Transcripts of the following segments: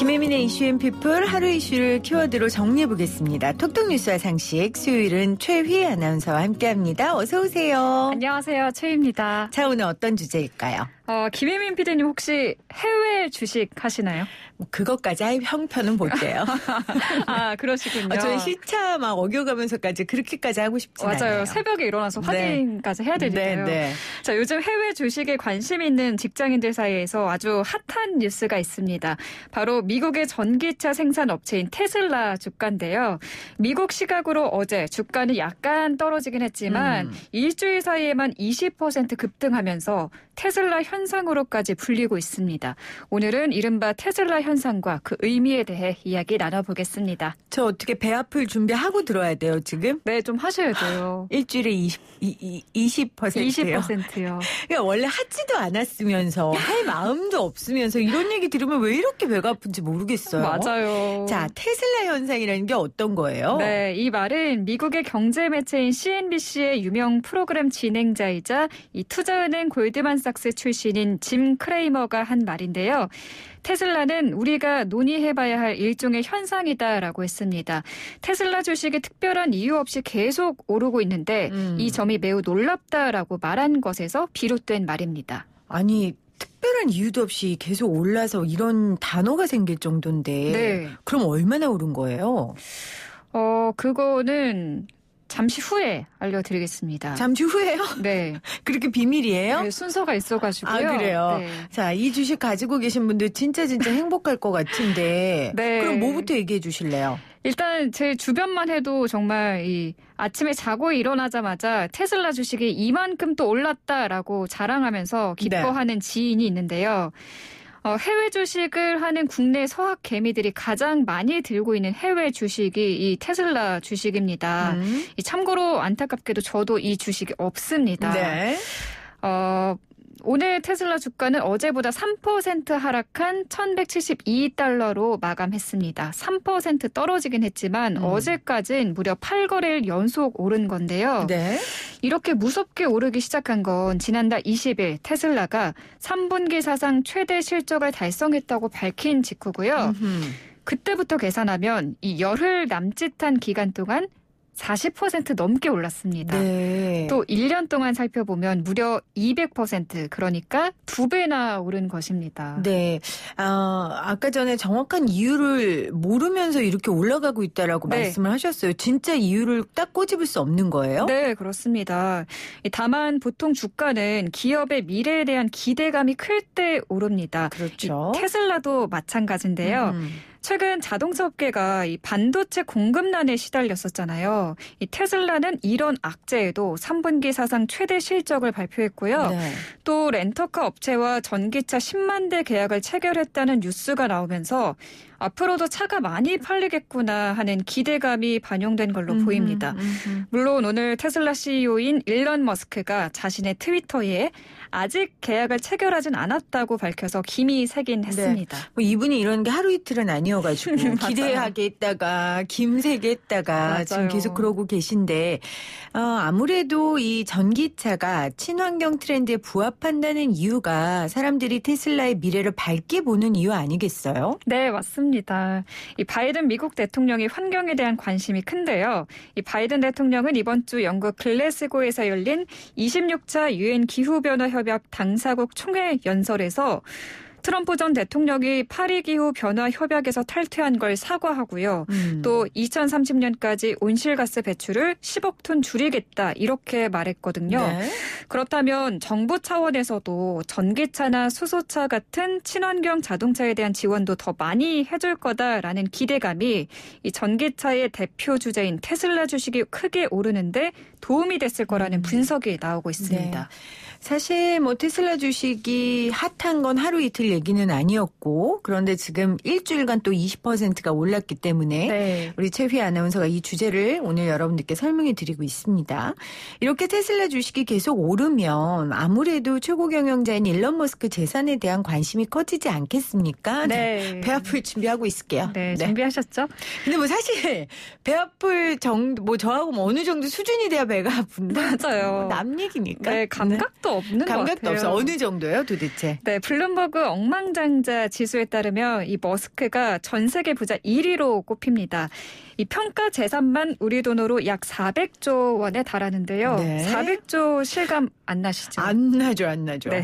김혜민의 이슈앤피플 하루 이슈를 키워드로 정리해보겠습니다. 톡톡뉴스와 상식 수요일은 최휘 아나운서와 함께합니다. 어서 오세요. 안녕하세요. 최희입니다. 자, 오늘 어떤 주제일까요? 김혜민 PD님 혹시 해외 주식 하시나요? 그것까지 할 형편은 볼게요. 아, 그러시군요. 저는 시차 막 어겨가면서까지 그렇게까지 하고 싶진 않아요. 맞아요. 새벽에 일어나서 확인까지 해야 되니까요. 네. 자, 요즘 해외 주식에 관심 있는 직장인들 사이에서 아주 핫한 뉴스가 있습니다. 바로 미국의 전기차 생산 업체인 테슬라 주가인데요. 미국 시각으로 어제 주가는 약간 떨어지긴 했지만 일주일 사이에만 20% 급등하면서 테슬라 현상으로까지 불리고 있습니다. 오늘은 이른바 테슬라 현상과 그 의미에 대해 이야기 나눠보겠습니다. 저 어떻게 배 아플 준비하고 들어야 돼요, 지금? 네, 좀 하셔야 돼요. 일주일에 20%요? 20%요. 그러니까 원래 하지도 않았으면서 할 마음도 없으면서 이런 얘기 들으면 왜 이렇게 배가 아픈지 모르겠어요. 맞아요. 자, 테슬라 현상이라는 게 어떤 거예요? 네, 이 말은 미국의 경제 매체인 CNBC의 유명 프로그램 진행자이자 이 투자은행 골드만삭스 출신인 짐 크레이머가 한 말인데요. 테슬라는 우리가 논의해봐야 할 일종의 현상이다라고 했습니다. 테슬라 주식이 특별한 이유 없이 계속 오르고 있는데 이 점이 매우 놀랍다라고 말한 것에서 비롯된 말입니다. 아니, 특별한 이유도 없이 계속 올라서 이런 단어가 생길 정도인데 네. 그럼 얼마나 오른 거예요? 그거는 잠시 후에 알려드리겠습니다. 잠시 후에요? 네. 그렇게 비밀이에요? 네, 순서가 있어가지고요. 아, 그래요? 네. 자, 이 주식 가지고 계신 분들 진짜 행복할 것 같은데 네. 그럼 뭐부터 얘기해 주실래요? 일단 제 주변만 해도 정말 이 아침에 자고 일어나자마자 테슬라 주식이 이만큼 또 올랐다라고 자랑하면서 기뻐하는 지인이 있는데요. 해외 주식을 하는 국내 서학 개미들이 가장 많이 들고 있는 해외 주식이 이 테슬라 주식입니다. 참고로 안타깝게도 저도 이 주식이 없습니다. 네. 오늘 테슬라 주가는 어제보다 3% 하락한 1172달러로 마감했습니다. 3% 떨어지긴 했지만 어제까지는 무려 8거래일 연속 오른 건데요. 네. 이렇게 무섭게 오르기 시작한 건 지난달 20일 테슬라가 3분기 사상 최대 실적을 달성했다고 밝힌 직후고요. 그때부터 계산하면 이 열흘 남짓한 기간 동안 40% 넘게 올랐습니다. 네. 또 1년 동안 살펴보면 무려 200% 그러니까 2배나 오른 것입니다. 네. 아까 전에 정확한 이유를 모르면서 이렇게 올라가고 있다라고 네. 말씀을 하셨어요. 진짜 이유를 딱 꼬집을 수 없는 거예요? 네, 그렇습니다. 다만 보통 주가는 기업의 미래에 대한 기대감이 클 때 오릅니다. 그렇죠. 테슬라도 마찬가지인데요. 최근 자동차 업계가 이 반도체 공급난에 시달렸었잖아요. 이 테슬라는 이런 악재에도 3분기 사상 최대 실적을 발표했고요. 네. 또 렌터카 업체와 전기차 10만 대 계약을 체결했다는 뉴스가 나오면서 앞으로도 차가 많이 팔리겠구나 하는 기대감이 반영된 걸로 보입니다. 물론 오늘 테슬라 CEO인 일론 머스크가 자신의 트위터에 아직 계약을 체결하진 않았다고 밝혀서 김이 새긴 했습니다. 네. 뭐 이분이 이런 게 하루 이틀은 아니어가지고 기대하게 했다가 김새게 했다가 맞아요. 지금 계속 그러고 계신데 아무래도 이 전기차가 친환경 트렌드에 부합한다는 이유가 사람들이 테슬라의 미래를 밝게 보는 이유 아니겠어요? 네, 맞습니다. 이 바이든 미국 대통령이 환경에 대한 관심이 큰데요. 이 바이든 대통령은 이번 주 영국 글래스고에서 열린 26차 유엔 기후변화 협약 당사국 총회 연설에서 트럼프 전 대통령이 파리 기후 변화 협약에서 탈퇴한 걸 사과하고요. 또 2030년까지 온실가스 배출을 10억 톤 줄이겠다 이렇게 말했거든요. 네. 그렇다면 정부 차원에서도 전기차나 수소차 같은 친환경 자동차에 대한 지원도 더 많이 해줄 거다라는 기대감이 이 전기차의 대표 주자인 테슬라 주식이 크게 오르는데 도움이 됐을 거라는 분석이 나오고 있습니다. 네. 사실 뭐 테슬라 주식이 핫한 건 하루 이틀 얘기는 아니었고 그런데 지금 일주일간 또 20%가 올랐기 때문에 네. 우리 최휘 아나운서가 이 주제를 오늘 여러분들께 설명해 드리고 있습니다. 이렇게 테슬라 주식이 계속 오르면 아무래도 최고 경영자인 일론 머스크 재산에 대한 관심이 커지지 않겠습니까? 네. 배 아플 준비하고 있을게요. 네, 준비하셨죠? 근데 뭐 사실 배 아플 정도 뭐 저하고 뭐 어느 정도 수준이 돼야 배가 아픈데 맞아요. 남 얘기니까. 네, 감각도 없는 것 같아요. 감각도 없어. 어느 정도예요, 도대체? 네, 블룸버그 억만장자 지수에 따르면 이 머스크가 전 세계 부자 1위로 꼽힙니다. 이 평가 재산만 우리 돈으로 약 400조 원에 달하는데요. 네. 400조 실감 안 나시죠? 안 나죠. 네.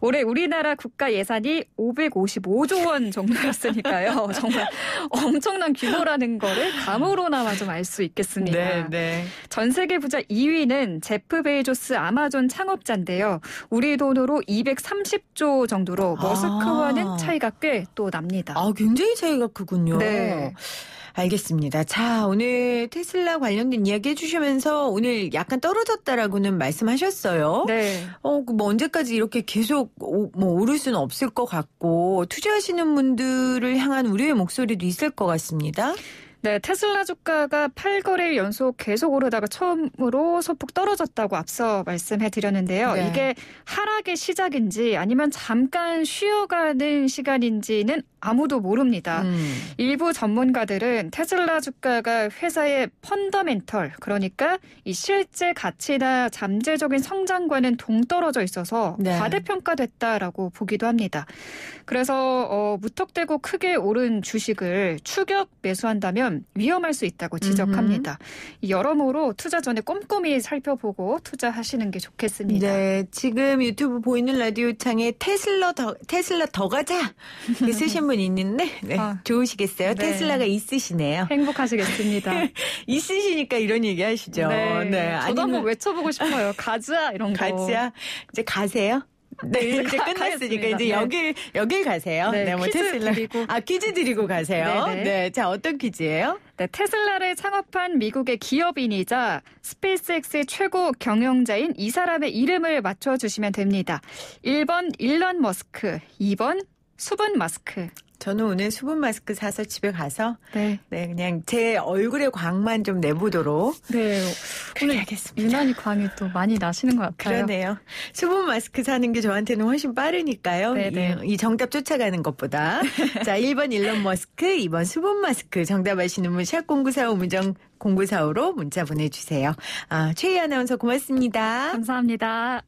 올해 우리나라 국가 예산이 555조 원 정도였으니까요. 정말 엄청난 규모라는 거를 감으로나마 좀 알 수 있겠습니다. 네. 전 세계 부자 2위는 제프 베이조스 아마존 창업자인데요. 우리 돈으로 230조 정도로 머스크와는 차이가 꽤 또 납니다. 굉장히 차이가 크군요. 네. 알겠습니다. 자, 오늘 테슬라 관련된 이야기 해주시면서 오늘 약간 떨어졌다라고는 말씀하셨어요. 네. 뭐 언제까지 이렇게 계속 오를 수는 없을 것 같고 투자하시는 분들을 향한 우려의 목소리도 있을 것 같습니다. 네, 테슬라 주가가 8거래일 연속 계속 오르다가 처음으로 소폭 떨어졌다고 앞서 말씀해 드렸는데요. 네. 이게 하락의 시작인지 아니면 잠깐 쉬어가는 시간인지는 아무도 모릅니다. 일부 전문가들은 테슬라 주가가 회사의 펀더멘털, 그러니까 이 실제 가치나 잠재적인 성장과는 동떨어져 있어서 네. 과대평가됐다라고 보기도 합니다. 그래서 무턱대고 크게 오른 주식을 추격 매수한다면 위험할 수 있다고 지적합니다. 여러모로 투자 전에 꼼꼼히 살펴보고 투자하시는 게 좋겠습니다. 네, 지금 유튜브 보이는 라디오 창에 테슬라 더 가자 쓰신 분 있는데 좋으시겠어요? 네. 테슬라가 있으시네요. 행복하시겠습니다. 있으시니까 이런 얘기 하시죠. 네. 저도 한번 외쳐보고 싶어요. 가자 이런 거. 가자. 이제 가세요? 네, 이제 끝났으니까 이제 여길 가세요. 네, 뭐 퀴즈 테슬라. 드리고. 퀴즈 드리고 가세요. 네네. 네, 자, 어떤 퀴즈예요? 네, 테슬라를 창업한 미국의 기업인이자 스페이스X의 최고 경영자인 이 사람의 이름을 맞춰주시면 됩니다. 1번 일론 머스크, 2번 수분 마스크. 저는 오늘 수분 마스크 사서 집에 가서 네, 그냥 제 얼굴의 광만 좀 내보도록. 네. 오늘 하겠습니다. 유난히 광이 또 많이 나시는 것 같아요. 그러네요. 수분 마스크 사는 게 저한테는 훨씬 빠르니까요. 네네. 이 정답 쫓아가는 것보다. 자, 1번 일론 머스크, 2번 수분 마스크. 정답하시는 분 샵 0945 문정 0945로 문자 보내주세요. 최희 아나운서 고맙습니다. 감사합니다.